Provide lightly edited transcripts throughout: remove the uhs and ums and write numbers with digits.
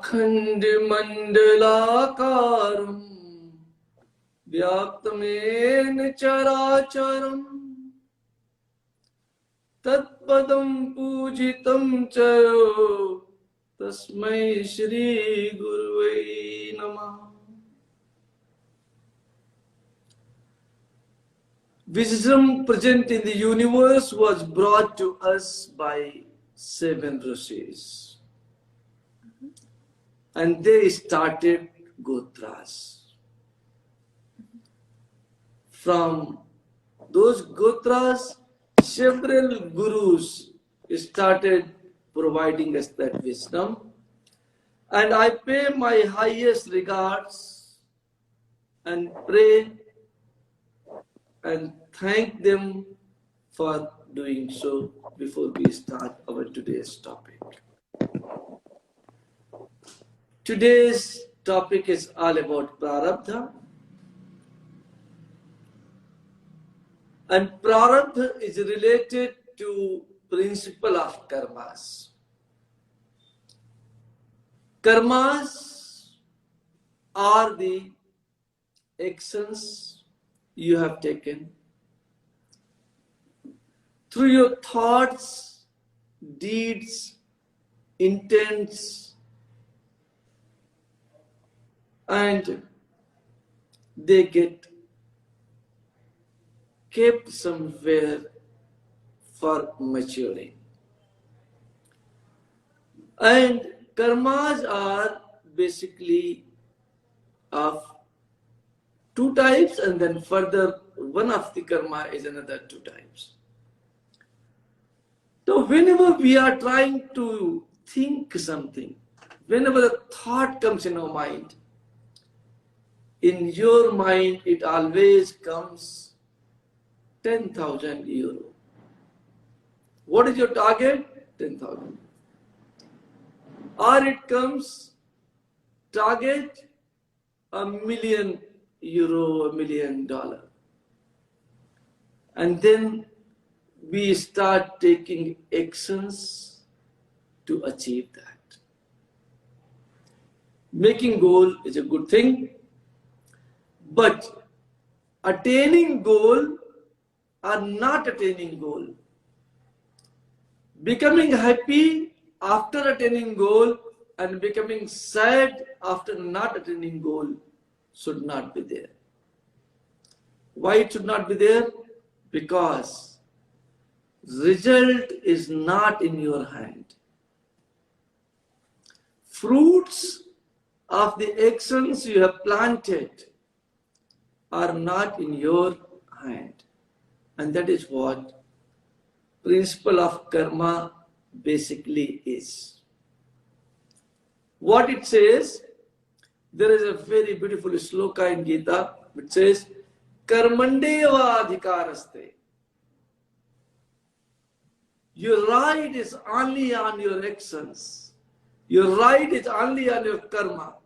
अखण्डमण्डलाकारं व्याप्तमेन चराचरं तत्पदं पूजितं च तस्मै श्री गुरुवे नमः. Wisdom present in the universe was brought to us by 7 rishis. And they started Gotras. From those Gotras, several gurus started providing us that wisdom. And I pay my highest regards and pray and thank them for doing so before we start our today's topic. Today's topic is all about Prarabdha. And Prarabdha is related to principle of karmas. Karmas are the actions you have taken through your thoughts, deeds, intents, and they get kept somewhere for maturing. And karmas are basically of 2 types, and then further one of the karma is another 2 types. So whenever we are trying to think something, whenever a thought comes in our mind, in your mind it always comes 10,000 euro. What is your target? 10,000. Or it comes target €1,000,000, $1,000,000. And then we start taking actions to achieve that. Making goal is a good thing, but attaining goal or not attaining goal, becoming happy after attaining goal and becoming sad after not attaining goal should not be there. Why it should not be there? Because result is not in your hand. Fruits of the actions you have planted are not in your hand. And that is what principle of karma basically is. What it says, there is a very beautiful sloka in Gita which says, Karmandeva adhikaraste. Your right is only on your actions. Your right is only on your karma.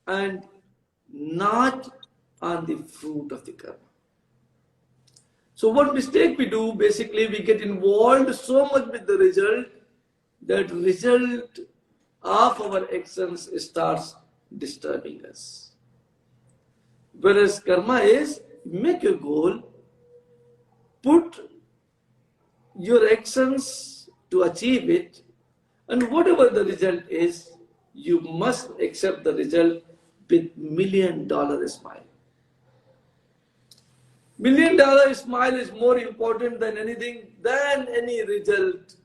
And not on the fruit of the karma. So what mistake we do, basically we get involved so much with the result, that result of our actions starts disturbing us. Whereas karma is, make your goal, put your actions to achieve it, and whatever the result is, you must accept the result with $1,000,000 smile. $1,000,000 smile is more important than anything, than any result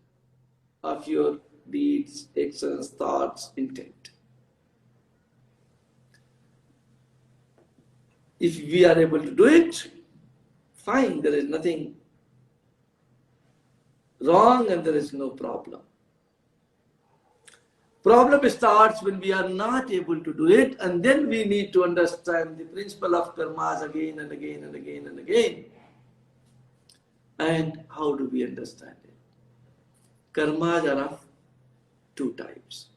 of your deeds, actions, thoughts, intent. If we are able to do it, fine, there is nothing wrong and there is no problem. Problem starts when we are not able to do it, and then we need to understand the principle of karmas again and again and again and again. And how do we understand it? Karmas are of 2 types.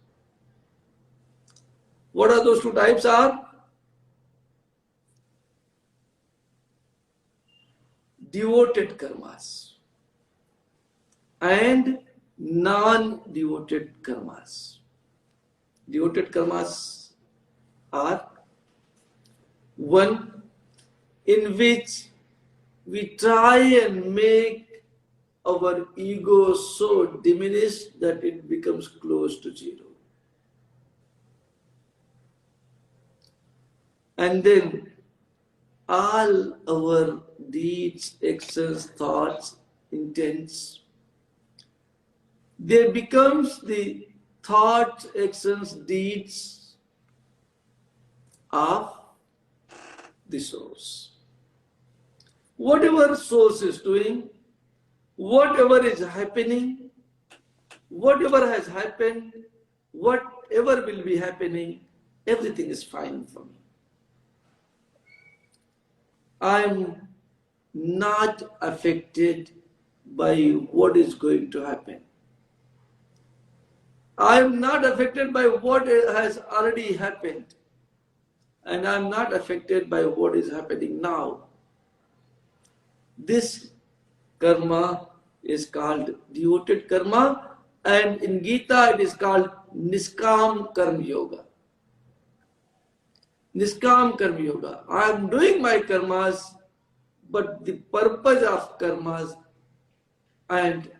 What are those 2 types are? Devoted karmas and non-devoted karmas. devoted karmas are: one, in which we try and make our ego so diminished that it becomes close to zero. And then all our deeds, actions, thoughts, intents, they becomes the thoughts, actions, deeds of the source. Whatever source is doing, whatever is happening, whatever has happened, whatever will be happening, everything is fine for me. I am not affected by what is going to happen. I am not affected by what has already happened. And I am not affected by what is happening now. This karma is called devoted karma, and in Gita it is called Niskam Karma Yoga. Niskam Karma Yoga. I am doing my karmas, but the purpose of karmas and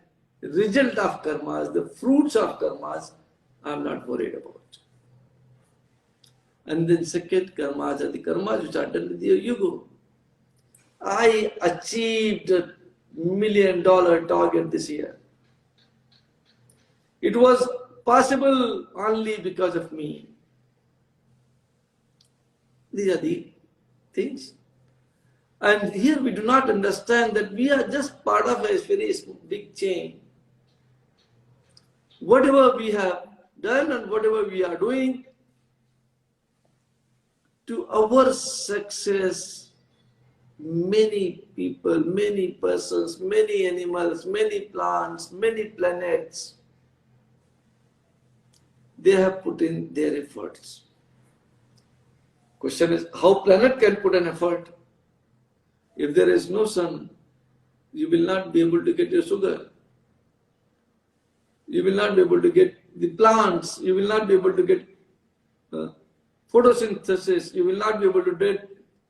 result of karmas, the fruits of karmas, I am not worried about. And then second, karmas are the karmas which are done with your ego. I achieved $1 million target this year. It was possible only because of me. These are the things. And here we do not understand that we are just part of a very big chain. Whatever we have done and whatever we are doing, to our success, many people, many persons, many animals, many plants, many planets, they have put in their efforts. Question is, how planet can put an effort? If there is no sun, you will not be able to get your sugar. You will not be able to get the plants. You will not be able to get photosynthesis. You will not be able to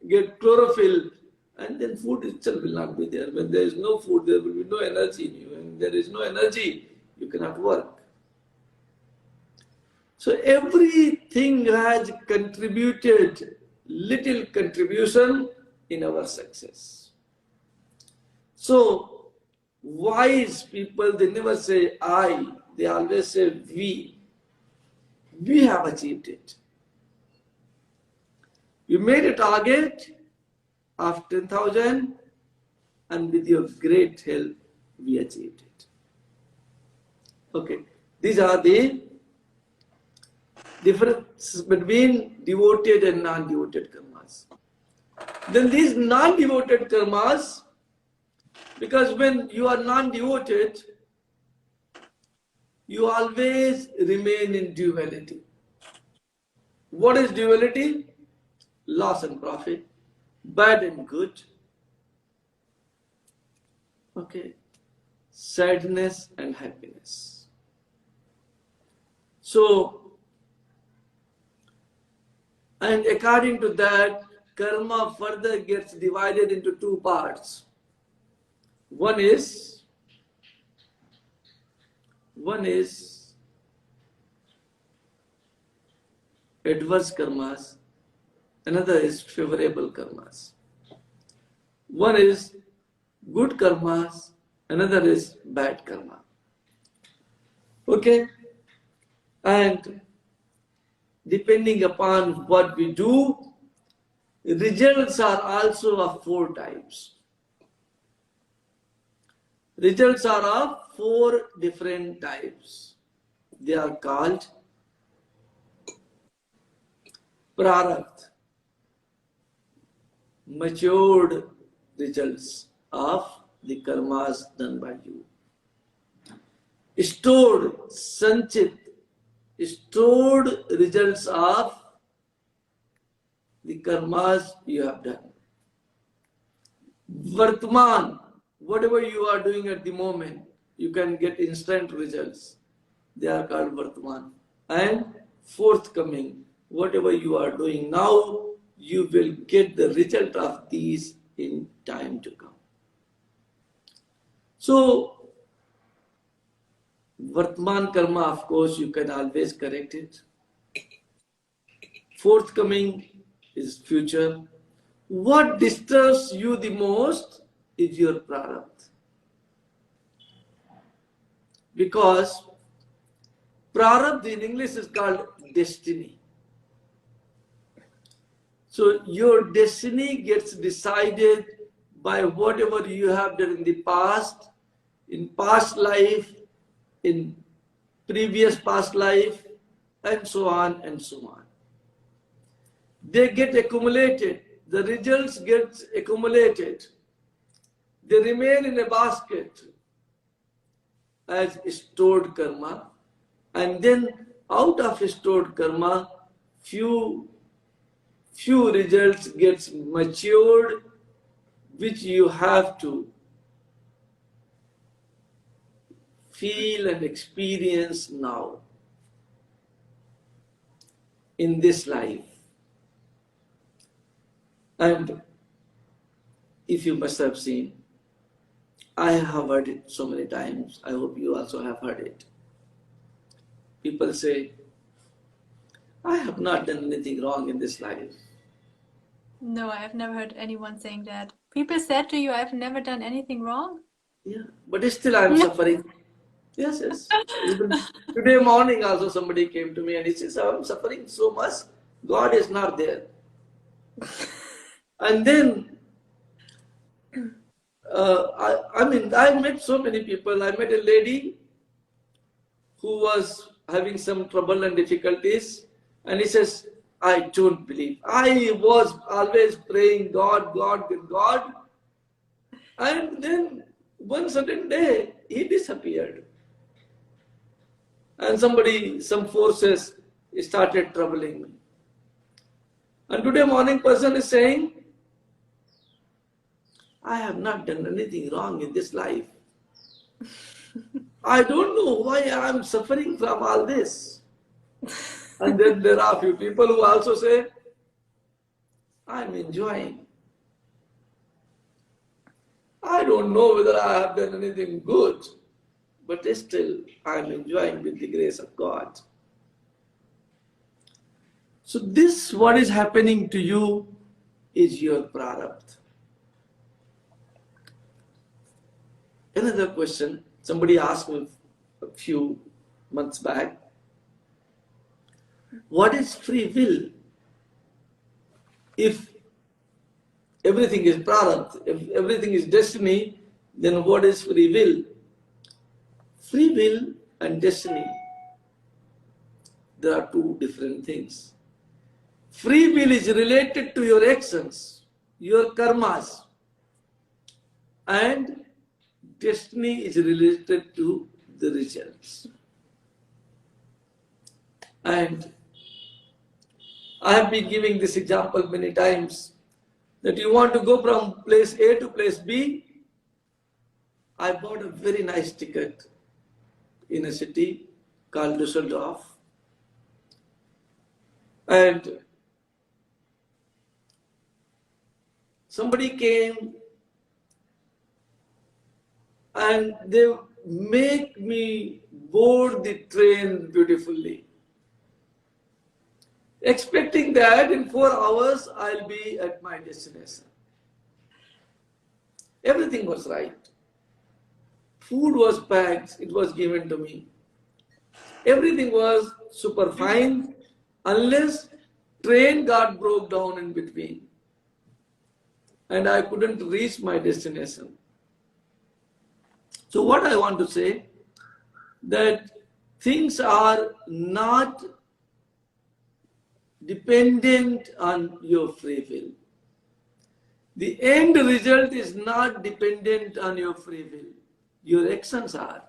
get chlorophyll. And then food itself will not be there. When there is no food, there will be no energy in you. When there is no energy, you cannot work. So everything has contributed, little contribution in our success. So wise people, they never say I, they always say we. We have achieved it. You made a target of 10,000 and with your great help, we achieved it. Okay, these are the differences between devoted and non-devoted karmas. Then these non-devoted karmas, because when you are non-devoted, you always remain in duality. What is duality? Loss and profit, bad and good, okay, sadness and happiness. So, and according to that, karma further gets divided into two parts. One is adverse karmas, another is favorable karmas. One is good karmas, another is bad karma. Okay? And depending upon what we do, results are also of 4 types. Results are of 4 different types. They are called prarabdha, matured results of the karmas done by you. Stored, sanchit, stored results of the karmas you have done. Vartman, whatever you are doing at the moment, you can get instant results. They are called Vartman. And forthcoming, whatever you are doing now, you will get the result of these in time to come. So, Vartman karma, of course, you can always correct it. Forthcoming is future. What disturbs you the most is your prarabdha. Because prarabdha in English is called destiny. So your destiny gets decided by whatever you have done in the past, in past life, in previous past life, and so on and so on. They get accumulated. The results get accumulated. They remain in a basket as stored karma. And then out of stored karma, few results gets matured, which you have to feel and experience now in this life. And if you must have seen, I have heard it so many times. I hope you also have heard it. People say, I have not done anything wrong in this life. No, I have never heard anyone saying that. People said to you, I've never done anything wrong? Yeah, but still I'm suffering. Yes. Even today morning also somebody came to me and he says, I'm suffering so much, God is not there. And then, I met so many people. I met a lady who was having some trouble and difficulties, and he says, I don't believe. I was always praying God, and then one certain day he disappeared. And some forces started troubling me. And today morning person is saying, I have not done anything wrong in this life. I don't know why I am suffering from all this. And then there are a few people who also say, I am enjoying. I don't know whether I have done anything good, but still I am enjoying with the grace of God. So this, what is happening to you, is your prarabdha. Another question, somebody asked me a few months back, what is free will? If everything is prarabdha, if everything is destiny, then what is free will? Free will and destiny, there are two different things. Free will is related to your actions, your karmas, and destiny is related to the results. And I have been giving this example many times, that you want to go from place A to place B. I bought a very nice ticket in a city called Düsseldorf. And somebody came and they make me board the train beautifully, expecting that in 4 hours I'll be at my destination. Everything was right. Food was packed, it was given to me. Everything was super fine, unless train got broke down in between and I couldn't reach my destination. So what I want to say, that things are not dependent on your free will. The end result is not dependent on your free will. Your actions are,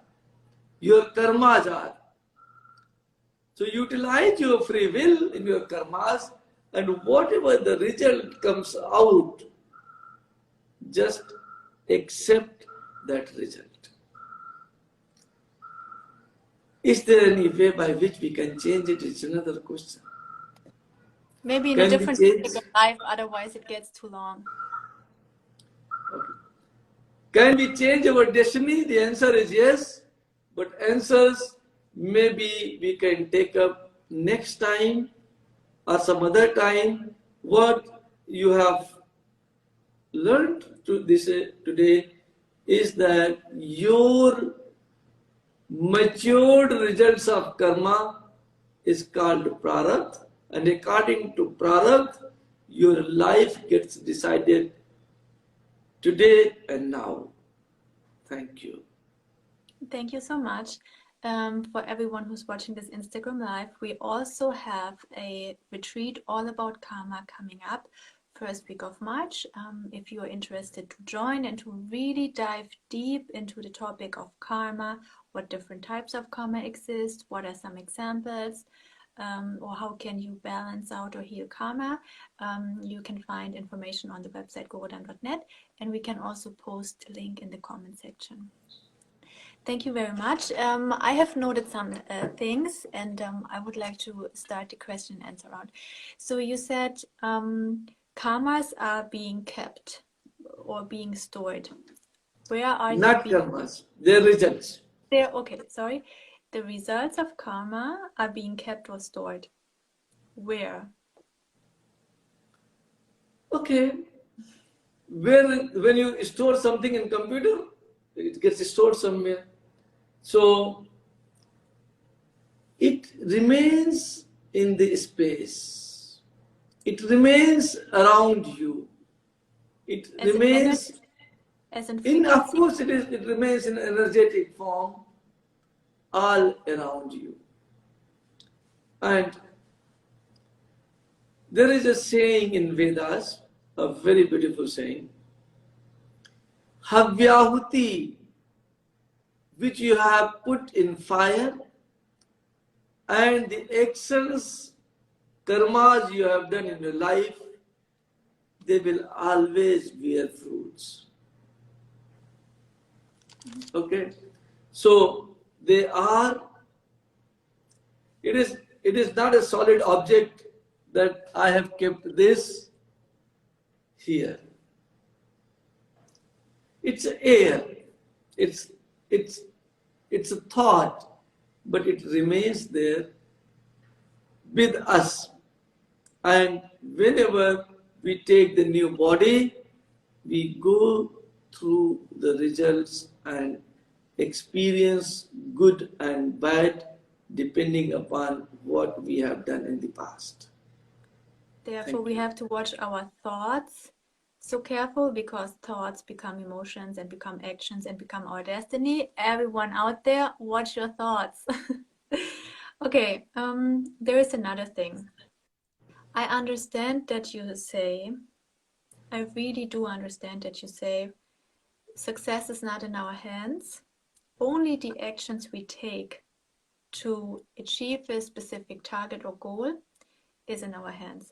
your karmas are. So utilize your free will in your karmas, and whatever the result comes out, just accept that result. Is there any way by which we can change it? It's another question. Maybe in a Can we different change? topic of life, otherwise it gets too long. Okay. Can we change our destiny? The answer is yes, but answers maybe we can take up next time or some other time. What you have learned to this today is that your matured results of karma is called prarabdha, and according to prarabdha, your life gets decided today and now. Thank you. Thank you so much. For everyone who's watching this Instagram live, we also have a retreat all about karma coming up first week of March. If you are interested to join and to really dive deep into the topic of karma, what different types of karma exist, what are some examples, or how can you balance out or heal karma, you can find information on the website gurudhan.net, and we can also post a link in the comment section. Thank you very much. I have noted some things, and I would like to start the question and answer round. So you said karmas are being kept or being stored. Where are Not they being? karmas, their results. Okay, sorry. The results of karma are being kept or stored. Where? Okay. When you store something in computer, it gets stored somewhere. So it remains in the space. It remains around you. It As remains as in of frequency? course it remains in energetic form all around you. And there is a saying in Vedas, a very beautiful saying, Havyahuti, which you have put in fire, and the actions, karmas you have done in your life, they will always bear fruits. Okay? So they are, it is not a solid object that I have kept this here. It's air. It's a thought, but it remains there with us. And whenever we take the new body, we go through the results and experience good and bad depending upon what we have done in the past. Therefore, we have to watch our thoughts. So careful, because thoughts become emotions and become actions and become our destiny. Everyone out there, watch your thoughts. Okay, there is another thing. I understand that you say, I really do understand that you say, success is not in our hands. Only the actions we take to achieve a specific target or goal is in our hands.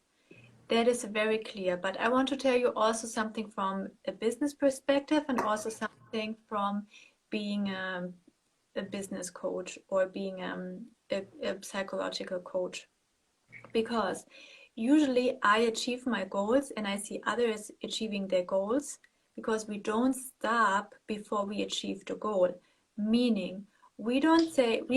That is very clear, but I want to tell you also something from a business perspective and also something from being a business coach or being a psychological coach. Because usually I achieve my goals and I see others achieving their goals because we don't stop before we achieve the goal. Meaning, we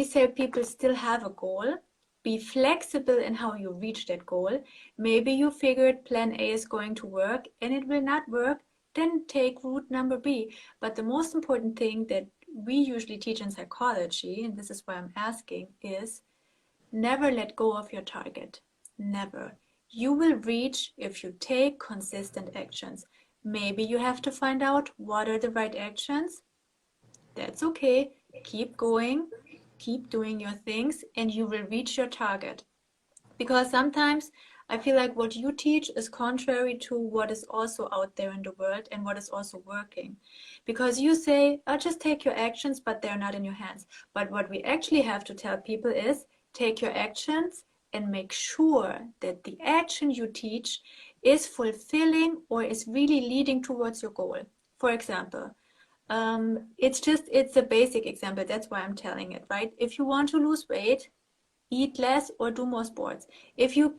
say people still have a goal. Be flexible in how you reach that goal. Maybe you figured plan A is going to work and it will not work, then take route number B. But the most important thing that we usually teach in psychology, and this is why I'm asking, is never let go of your target. Never. You will reach if you take consistent actions. Maybe you have to find out what are the right actions. That's okay. Keep going. Keep doing your things and you will reach your target. Because sometimes I feel like what you teach is contrary to what is also out there in the world and what is also working. Because you say, oh, just take your actions, but they're not in your hands. But what we actually have to tell people is take your actions and make sure that the action you teach is fulfilling or is really leading towards your goal. For example, It's a basic example. That's why I'm telling it, right? If you want to lose weight, eat less or do more sports. If you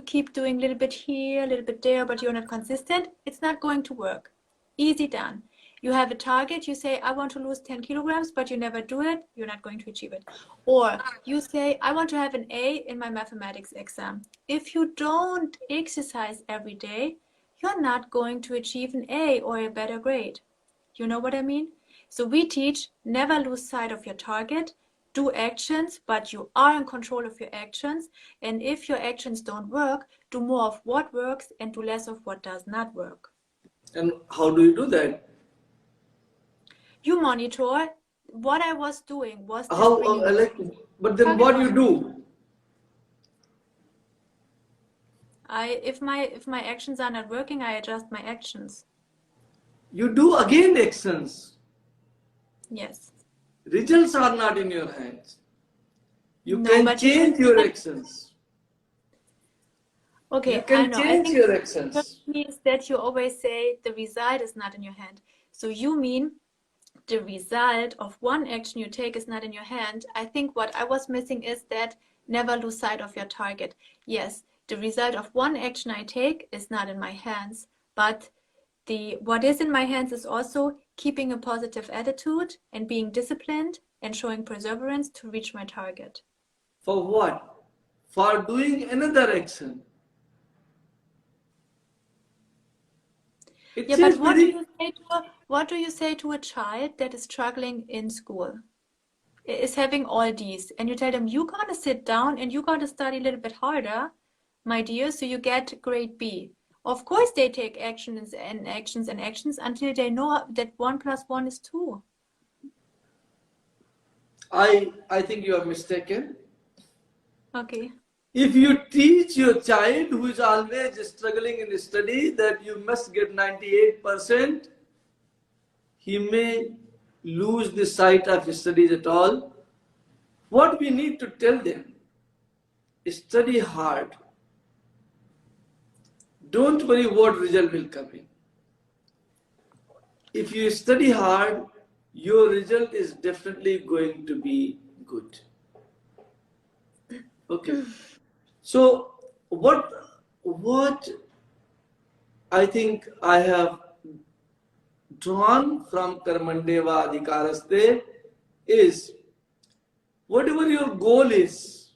keep doing a little bit here, a little bit there, but you're not consistent, it's not going to work. Easy done. You have a target, you say, I want to lose 10 kilograms, but you never do it, you're not going to achieve it. Or you say, I want to have an A in my mathematics exam. If you don't exercise every day, you're not going to achieve an A or a better grade. You know what I mean? So we teach never lose sight of your target, do actions, but you are in control of your actions. And if your actions don't work, do more of what works and do less of what does not work. And how do you do that? You monitor. What I was doing was How, but then what you do? If my actions are not working, I adjust my actions. You do again actions. Yes. Results are not in your hands. You No, can but you change can- your actions. Okay, You can I know. I change think your what actions. means that you always say the result is not in your hand. So you mean the result of one action you take is not in your hand. I think what I was missing is that never lose sight of your target. Yes, the result of one action I take is not in my hands, but what is in my hands is also keeping a positive attitude and being disciplined and showing perseverance to reach my target. For what? For doing another action. It Yeah, seems but what do very... you say what do you say to a child that is struggling in school? Is having all these, and you tell them you gotta sit down and you gotta study a little bit harder, my dear, so you get grade B. Of course, they take actions and actions and actions until they know that 1 + 1 is 2. I think you are mistaken. Okay. If you teach your child who is always struggling in study that you must get 98%, he may lose the sight of studies at all. What we need to tell them is study hard. Don't worry what result will come in. If you study hard, your result is definitely going to be good. Okay. So what I think I have drawn from Karmandeva Adhikaraste is whatever your goal is,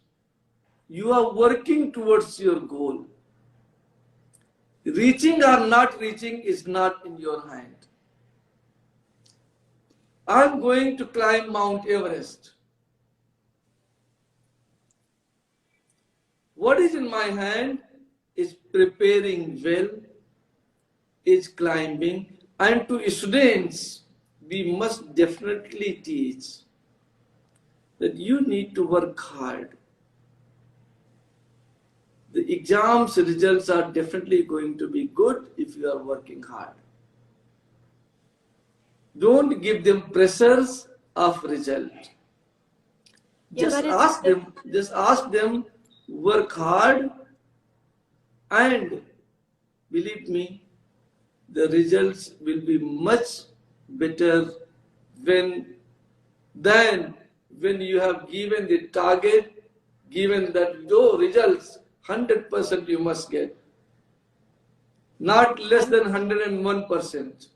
you are working towards your goal. Reaching or not reaching is not in your hand. I'm going to climb Mount Everest. What is in my hand is preparing well, is climbing, and to students, we must definitely teach that you need to work hard. The exams results are definitely going to be good if you are working hard. Don't give them pressures of result. Yeah, but Just ask them, work hard, and believe me, the results will be much better than when you have given the target, given that those results 100% you must get, not less than 101%.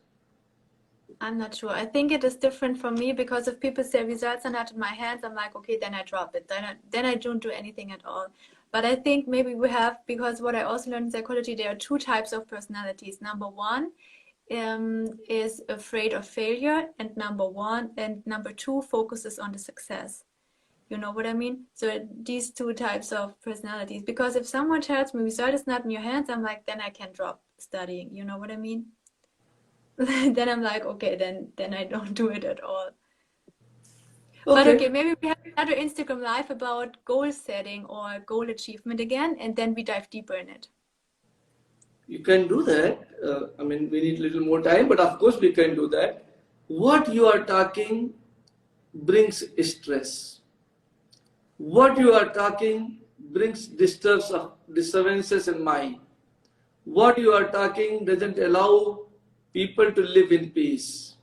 I'm not sure. I think it is different for me because if people say results are not in my hands, I'm like, okay, then I drop it. Then I don't do anything at all. But I think maybe we have, because what I also learned in psychology, there are two types of personalities. Number one is afraid of failure, and number two focuses on the success. You know what I mean? So these two types of personalities. Because if someone tells me result is not in your hands, I'm like, then I can drop studying. You know what I mean? Then I'm like, okay, then I don't do it at all. But okay, maybe we have another Instagram live about goal setting or goal achievement again, and then we dive deeper in it. You can do that. We need a little more time, but of course we can do that. What you are talking brings stress. What you are talking brings disturbances in mind. What you are talking doesn't allow people to live in peace.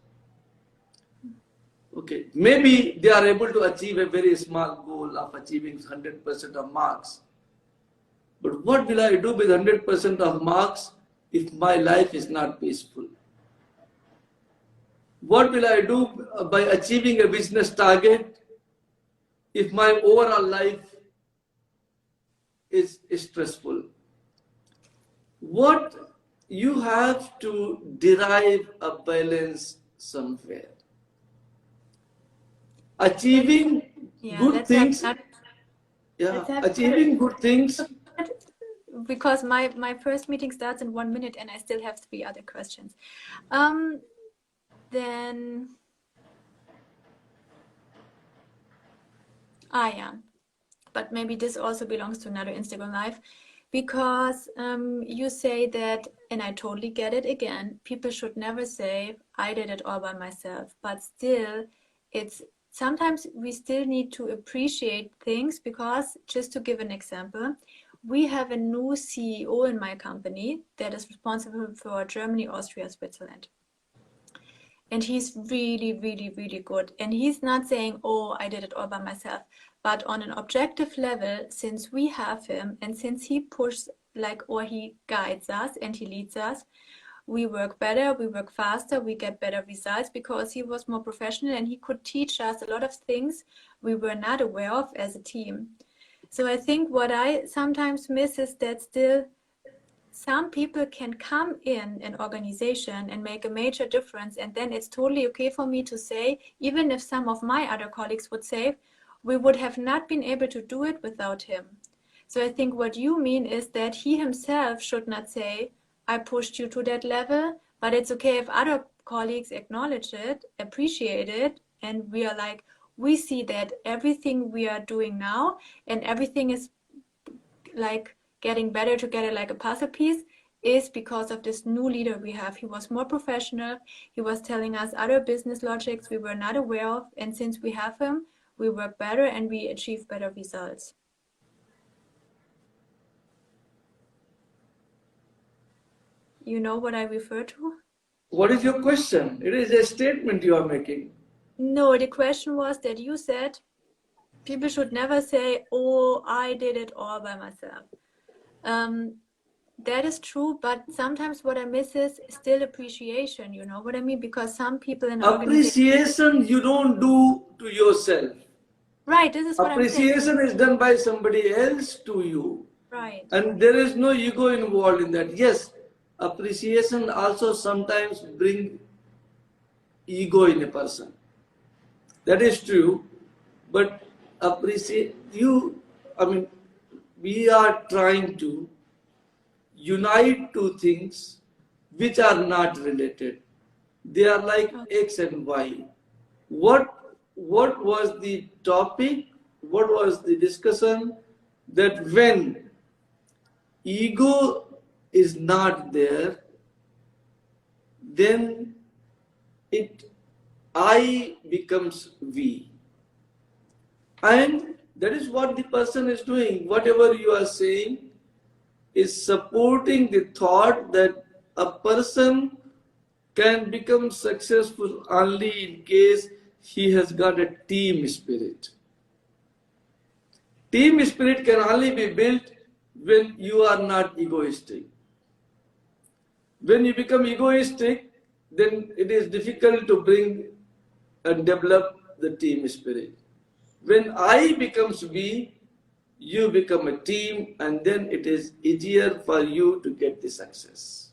Okay, maybe they are able to achieve a very small goal of achieving 100% of marks. But what will I do with 100% of marks if my life is not peaceful? What will I do by achieving a business target if my overall life is stressful? What you have to derive a balance somewhere. Achieving good things, achieving good things. Because my first meeting starts in 1 minute and I still have 3 other questions. Then, yeah, but maybe this also belongs to another Instagram live, because you say that, and I totally get it again, people should never say, I did it all by myself, but still, sometimes we still need to appreciate things, because just to give an example, we have a new CEO in my company that is responsible for Germany, Austria, Switzerland. And he's really, really, really good. And he's not saying, oh, I did it all by myself. But on an objective level, since we have him and since he pushes, or he guides us and he leads us, we work better, we work faster, we get better results, because he was more professional and he could teach us a lot of things we were not aware of as a team. So I think what I sometimes miss is that still some people can come in an organization and make a major difference, and then it's totally okay for me to say, even if some of my other colleagues would say, we would have not been able to do it without him. So I think what you mean is that he himself should not say, I pushed you to that level, but it's okay if other colleagues acknowledge it, appreciate it, and we are like, we see that everything we are doing now and everything is like getting better together like a puzzle piece is because of this new leader we have. He was more professional. He was telling us other business logics we were not aware of. And since we have him, we work better and we achieve better results. You know what I refer to? What is your question? It is a statement you are making. No, the question was that you said people should never say, oh, I did it all by myself. That is true, but sometimes what I miss is still appreciation, you know what I mean? Because some people in appreciation you don't do to yourself. Right, this is what I'm saying. Appreciation is done by somebody else to you. Right. And there is no ego involved in that. Yes, appreciation also sometimes brings ego in a person. That is true, but we are trying to unite two things which are not related. They are like X and Y. What was the topic? What was the discussion? That when ego is not there, then I becomes we. And that is what the person is doing. Whatever you are saying is supporting the thought that a person can become successful only in case he has got a team spirit. Team spirit can only be built when you are not egoistic. When you become egoistic, then it is difficult to bring and develop the team spirit. When I becomes we, you become a team, and then it is easier for you to get the success.